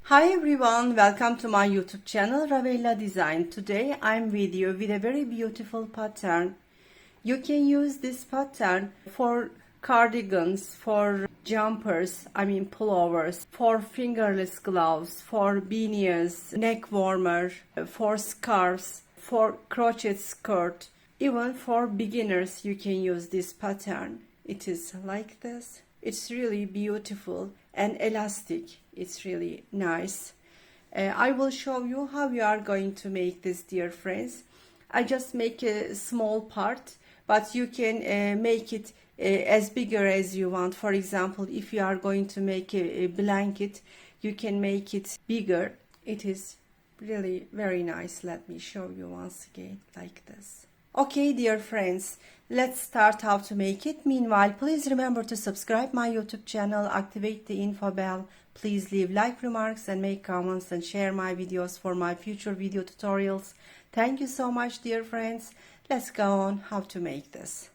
Hi everyone, welcome to my YouTube channel Ravella Design. Today I'm with you with a very beautiful pattern. You can use this pattern for cardigans, for jumpers, pullovers, for fingerless gloves, for beanies, neck warmer, for scarves, for crochet skirt. Even for beginners you can use this pattern. It is like this. It's really beautiful and elastic. It's really nice. I will show you how you are going to make this, dear friends. I just make a small part, but you can make it as bigger as you want. For example, if you are going to make a blanket, you can make it bigger. It is really very nice. Let me show you once again like this. Okay, dear friends, let's start how to make it. Meanwhile, please remember to subscribe my YouTube channel, activate the info bell. Please leave like remarks and make comments and share my videos for my future video tutorials. Thank you so much, dear friends. Let's go on how to make this.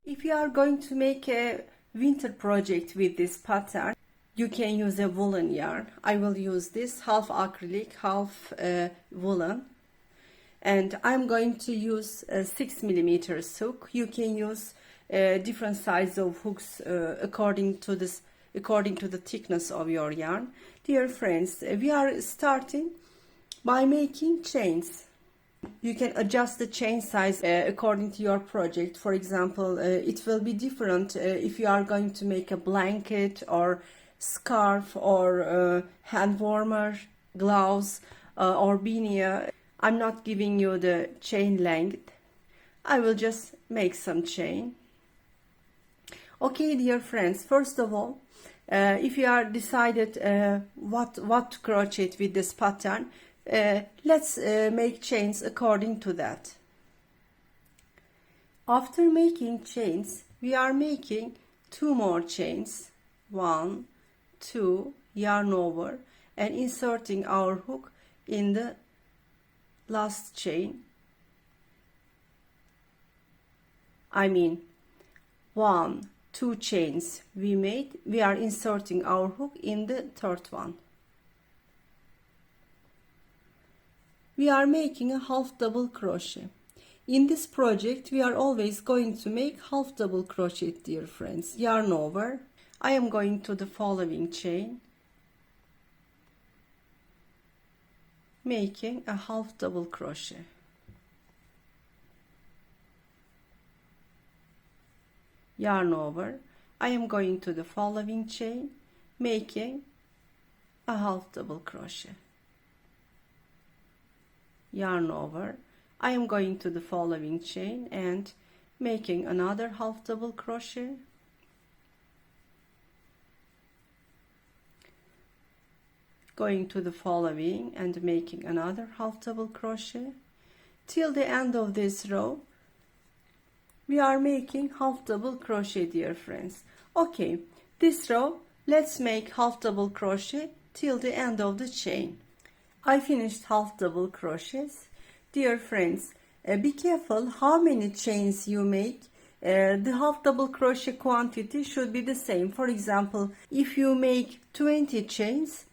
If you are going to make a winter project with this pattern, you can use a woolen yarn. I will use this half acrylic, half woolen. And I'm going to use a 6mm hook. You can use different size of hooks according to the thickness of your yarn. Dear friends, we are starting by making chains. You can adjust the chain size according to your project. For example, it will be different if you are going to make a blanket or scarf or hand warmer, gloves or beanie. I'm not giving you the chain length. I will just make some chain. Okay, dear friends, first of all, if you are decided what to crochet with this pattern, let's make chains according to that. After making chains, we are making 2 more chains. 1, 2, yarn over and inserting our hook in the last chain. 1, 2 chains we made, we are inserting our hook in the third one. We are making a half double crochet. In this project we are always going to make half double crochet, dear friends. Yarn over. I am going to the following chain, making a half double crochet. Yarn over. I am going to the following chain, making a half double crochet. Yarn over. I am going to the following chain and making another half double crochet. Going to the following and making another half double crochet. Till the end of this row we are making half double crochet, dear friends. Okay, this row let's make half double crochet till the end of the chain. I finished half double crochets. Dear friends, be careful how many chains you make. The half double crochet quantity should be the same. For example, if you make 20 chains,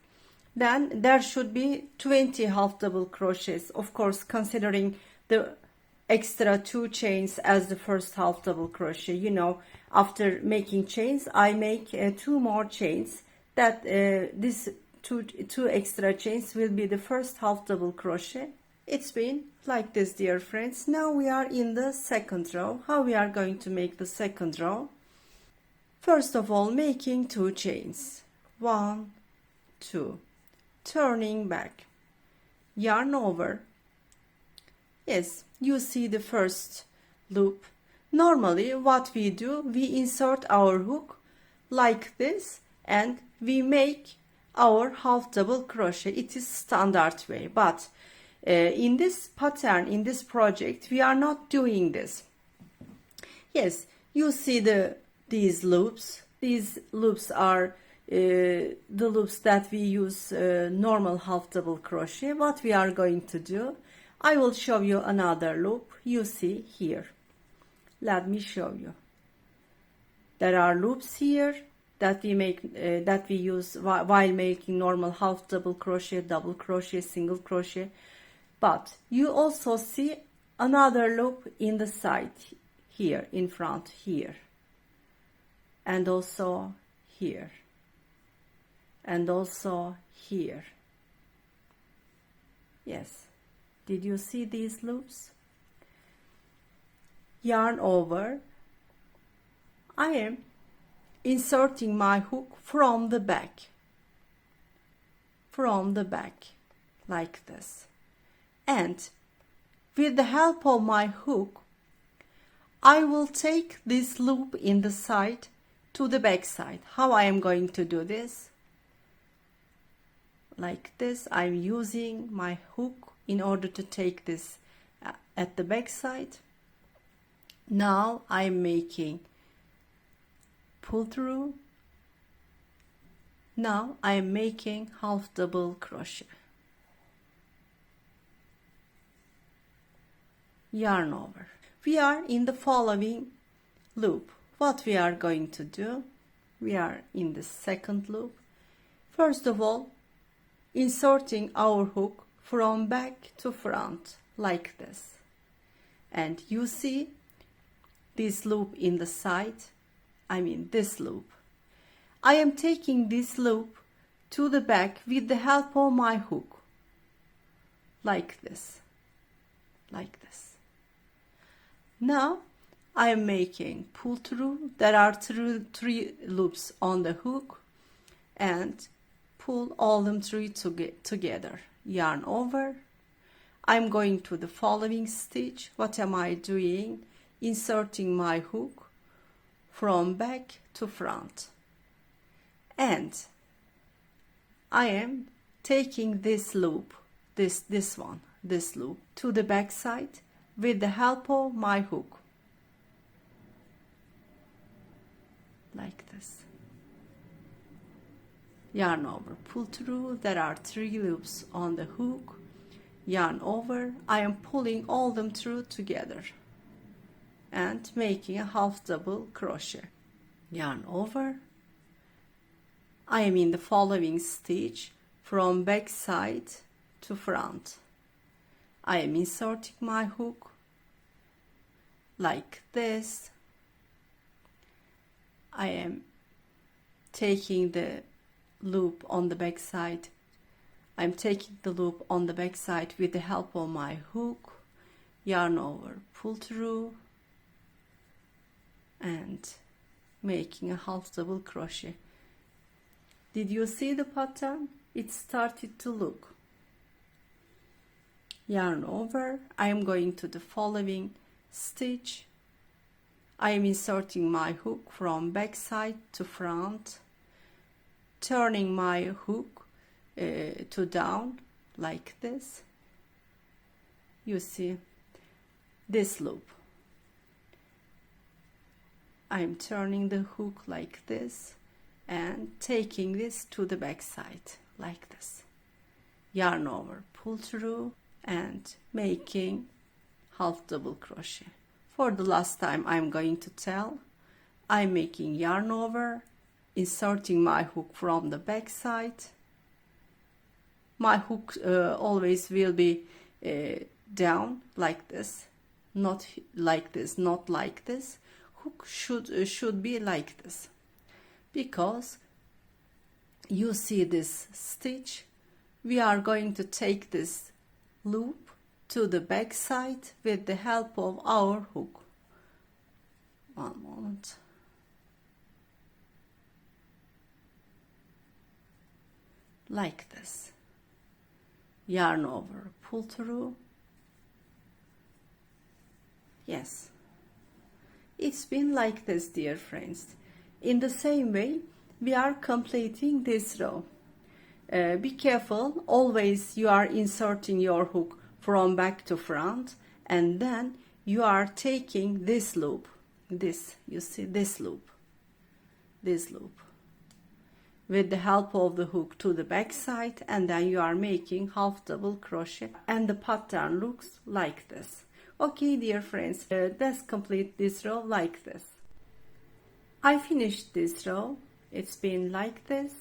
then there should be 20 half double crochets, of course considering the extra 2 chains as the first half double crochet. You know, after making chains I make 2 more chains, that this two extra chains will be the first half double crochet. It's been like this, dear friends. Now we are in the second row. How we are going to make the second row? First of all, making 2 chains. 1, 2. Turning back, yarn over. Yes, you see the first loop. Normally what we do, we insert our hook like this and we make our half double crochet. It is standard way, but in this pattern, in this project, we are not doing this. Yes, you see these loops. These loops are the loops that we use normal half double crochet. What we are going to do, I will show you another loop. You see here, let me show you. There are loops here that we use while making normal half double crochet, double crochet, single crochet. But you also see another loop in the side here, in front here, and also here, and also here. Yes, did you see these loops? Yarn over. I am inserting my hook from the back, like this, and with the help of my hook I will take this loop in the side to the back side. How I am going to do this? Like this. I'm using my hook in order to take this at the back side. Now I'm making pull through. Now I am making half double crochet. Yarn over. We are in the following loop. What we are going to do? We are in the second loop. First of all, inserting our hook from back to front like this. And you see this loop in the side, this loop. I am taking this loop to the back with the help of my hook, like this, like this. Now I am making pull through. There are three loops on the hook, and pull all them three together. Yarn over. I'm going to the following stitch. What am I doing? Inserting my hook from back to front, and I am taking this loop, this loop to the back side with the help of my hook, like this. Yarn over, pull through. There are three loops on the hook. Yarn over. I am pulling all them through together and making a half double crochet. Yarn over. I am in the following stitch from back side to front. I am inserting my hook like this. I am taking the loop on the back side. I'm taking the loop on the back side with the help of my hook. Yarn over, pull through, and making a half double crochet. Did you see the pattern? It started to look. Yarn over. I am going to the following stitch. I am inserting my hook from back side to front, turning my hook to down like this. You see this loop. I'm turning the hook like this and taking this to the back side like this. Yarn over, pull through, and making half double crochet. For the last time I'm going to tell, I'm making yarn over, inserting my hook from the back side. My hook always will be down like this, not like this, not like this. Hook should be like this, because you see this stitch. We are going to take this loop to the back side with the help of our hook. One moment. Like this. Yarn over, pull through. Yes, it's been like this, dear friends. In the same way, we are completing this row. Be careful, always you are inserting your hook from back to front, and then you are taking this loop, this, you see this loop, with the help of the hook to the back side, and then you are making half double crochet, and the pattern looks like this. Okay, dear friends, let's complete this row like this. I finished this row. It's been like this.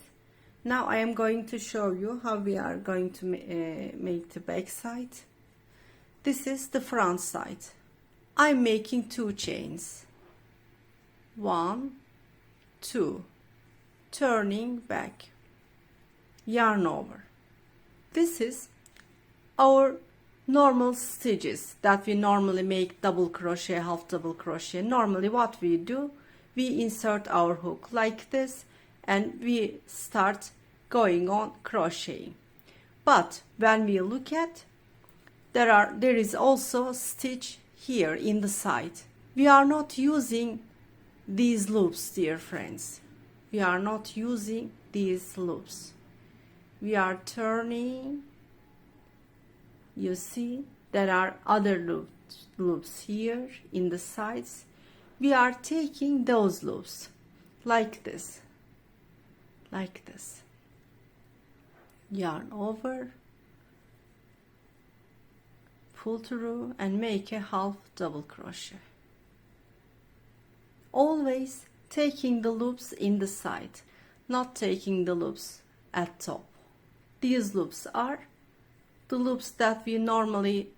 Now I am going to show you how we are going to make the back side. This is the front side. I'm making 2 chains. 1, 2, turning back, yarn over. This is our normal stitches that we normally make double crochet, half double crochet. Normally what we do, we insert our hook like this and we start going on crocheting. But when we look at, there is also a stitch here in the side. We are not using these loops, dear friends. We are not using these loops. We are turning. You see, there are other loops here in the sides. We are taking those loops like this, yarn over, pull through and make a half double crochet, always taking the loops in the side, not taking the loops at top. These loops are the loops that we normally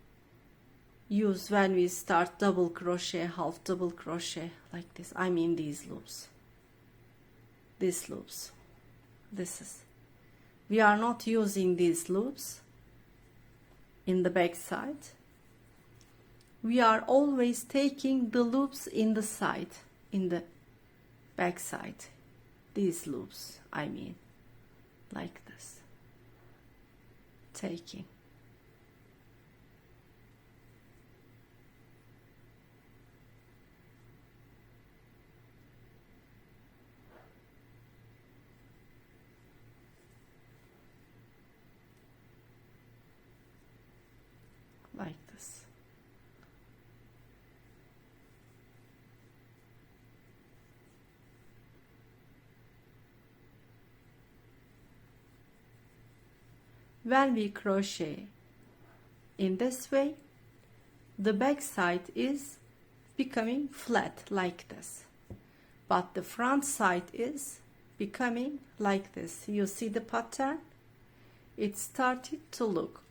use when we start double crochet, half double crochet, like this. I mean these loops, these loops. We are not using these loops in the back side. We are always taking the loops in the side, in the back side. These loops, I mean, like this, taking. Like this. When we crochet in this way, the back side is becoming flat like this, but the front side is becoming like this. You see the pattern? It started to look.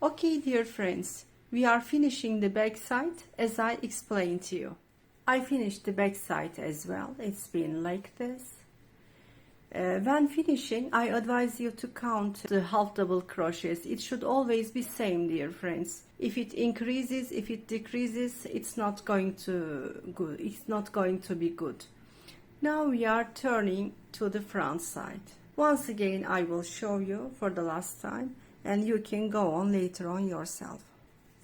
Okay, dear friends, we are finishing the back side as I explained to you. I finished the back side as well. It's been like this. When finishing, I advise you to count the half double crochets. It should always be same, dear friends. If it increases, if it decreases, it's not going to be good. Now we are turning to the front side. Once again, I will show you for the last time, and you can go on later on yourself.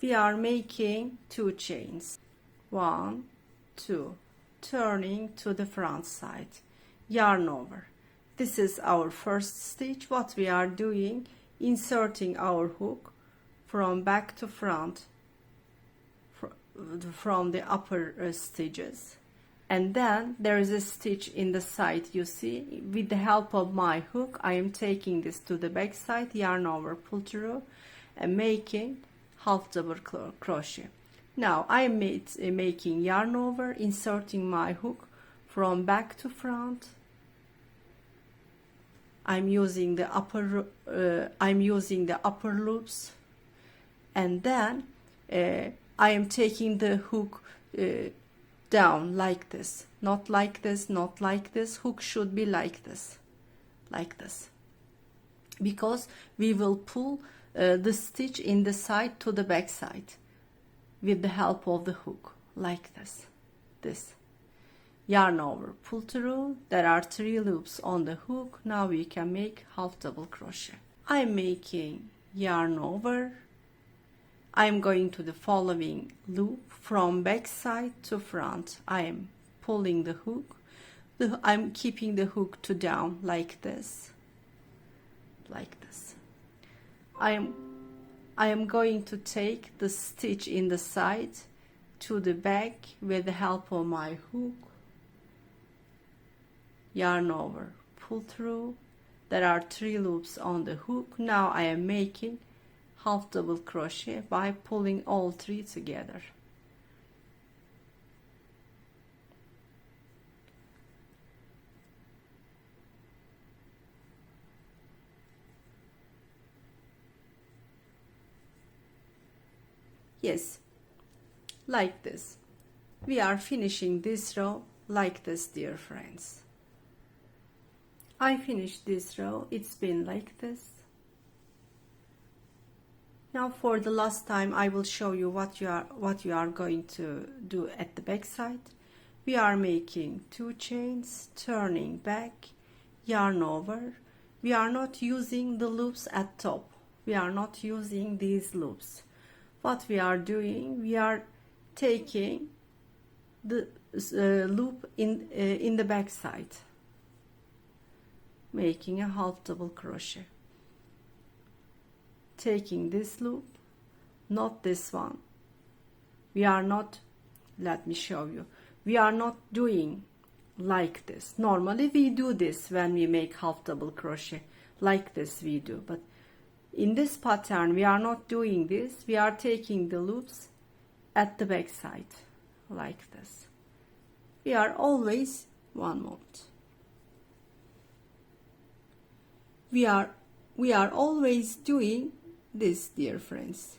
We are making 2 chains. 1, 2, turning to the front side, yarn over. This is our first stitch. What we are doing, inserting our hook from back to front from the upper stitches, and then there is a stitch in the side. You see, with the help of my hook, I am taking this to the back side, yarn over, pull through, and making half double crochet. Now I am making yarn over, inserting my hook from back to front. I'm using the upper loops, and then I am taking the hook down like this, not like this, not like this. Hook should be like this, because we will pull the stitch in the side to the back side with the help of the hook, like this. Yarn over, pull through. There are 3 loops on the hook. Now we can make half double crochet. I'm making yarn over. I'm going to the following loop from back side to front. I am pulling the hook. I'm keeping the hook to down like this. I am going to take the stitch in the side to the back with the help of my hook. Yarn over, pull through. There are 3 loops on the hook. Now I am making half double crochet by pulling all 3 together. Yes, like this. We are finishing this row like this, dear friends. I finished this row. It's been like this. Now for the last time I will show you what you are going to do at the back side. We are making 2 chains, turning back, yarn over. We are not using the loops at top. We are not using these loops. What we are doing, we are taking the loop in the back side, making a half double crochet, taking this loop, not this one. We are not, let me show you, we are not doing like this. Normally we do this when we make half double crochet, like this we do, but in this pattern we are not doing this. We are taking the loops at the back side like this. We are always, one moment, we are always doing this, dear friends.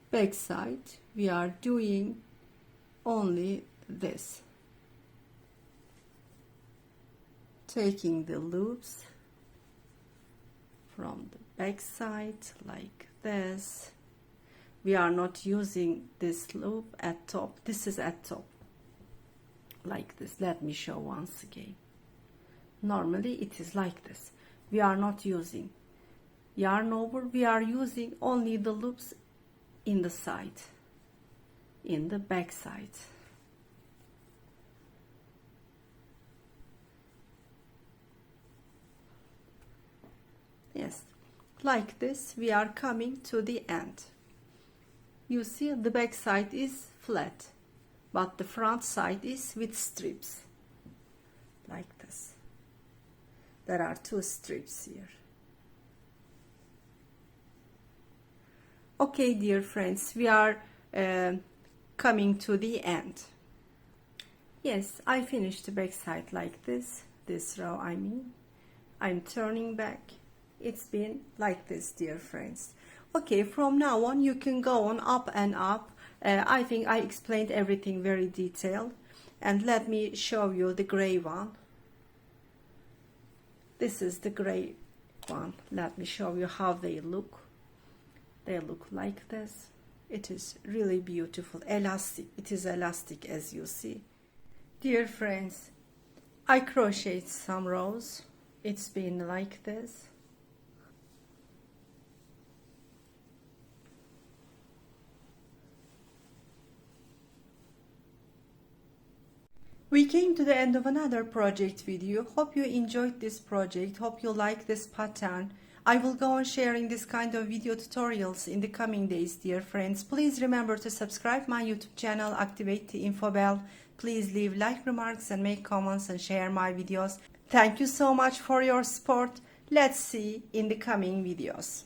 Back side we are doing only this, taking the loops from the back side like this. We are not using this loop at top. This is at top like this. Let me show once again. Normally it is like this. We are not using yarn over. We are using only the loops in the side, in the back side. Yes, like this we are coming to the end. You see the back side is flat, but the front side is with strips like this. There are 2 strips here. Okay, dear friends, we are coming to the end. Yes, I finished the back side like this row. I mean, I'm turning back. It's been like this, dear friends. Okay, from now on you can go on up and up. I think I explained everything very detailed. And let me show you the gray one. This is the gray one. Let me show you how they look. They look like this. It is really beautiful, elastic. It is elastic, as you see. Dear friends, I crocheted some rows. It's been like this. We came to the end of another project video. Hope you enjoyed this project. Hope you like this pattern. I will go on sharing this kind of video tutorials in the coming days, dear friends. Please remember to subscribe my YouTube channel, activate the info bell. Please leave like remarks and make comments and share my videos. Thank you so much for your support. Let's see in the coming videos.